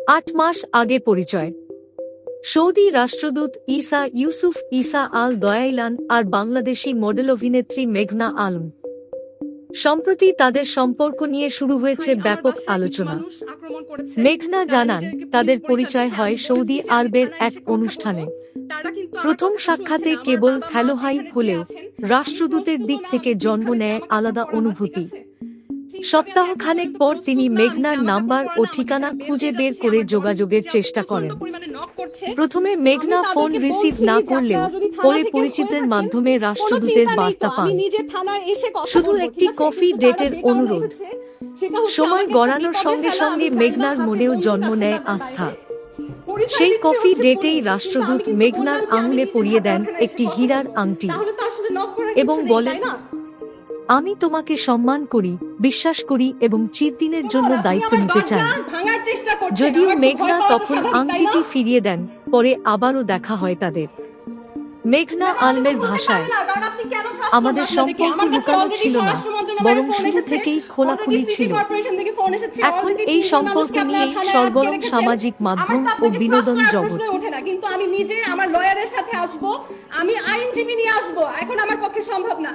8 মাস আগে পরিচয়। সৌদি রাষ্ট্রদূত ঈসা ইউসুফ ঈসা আল দয়াইলান আর বাংলাদেশি মডেল অভিনেত্রী মেঘনা আলম। সম্প্রতি তাদের সম্পর্ক নিয়ে শুরু হয়েছে ব্যাপক আলোচনা। মেঘনা জানান, তাদের পরিচয় হয় সৌদি আরবের এক অনুষ্ঠানে। প্রথম সাক্ষাতে কেবল হ্যালো হাই হলেও রাষ্ট্রদূতের দিক থেকে জন্ম নেয় আলাদা অনুভূতি। সপ্তাহখানেক পর তিনি মেঘনার নাম্বার ও ঠিকানা খুঁজে বের করে যোগাযোগের চেষ্টা করেন। প্রথমে মেঘনা ফোন রিসিভ না করলেও পরে পরিচিতদের মাধ্যমে রাষ্ট্রদূতের বার্তা পান। শুধু একটি কফি ডেটের অনুরোধ। সময় গড়ানোর সঙ্গে সঙ্গে মেঘনার মনেও জন্ম নেয় আস্থা। সেই কফি ডেটেই রাষ্ট্রদূত মেঘনার আঙুলে পরিয়ে দেন একটি হীরার আংটি এবং বলেন, আমি তোমাকে সম্মান করি, বিশ্বাস করি এবং চিরদিনের জন্য দায়িত্ব নিতে চাই। যদিও মেঘনা তখন আংটিটি ফিরিয়ে দেন, পরে আবারও দেখা হয় তাদের। মেঘনা আলমের ভাষায়, আমাদের সম্পর্ক লুকানো ছিল না, বরং শুরু থেকেই খোলাখুলি ছিল। এখন এই সম্পর্ক নিয়েই সরগরম সামাজিক মাধ্যম ও বিনোদন জগৎ। কিন্তু আমি নিজে আমার লয়ারের সাথে আসবো, আমি আইনজীবী নিয়ে আসবো, এখন আমার পক্ষে সম্ভব না।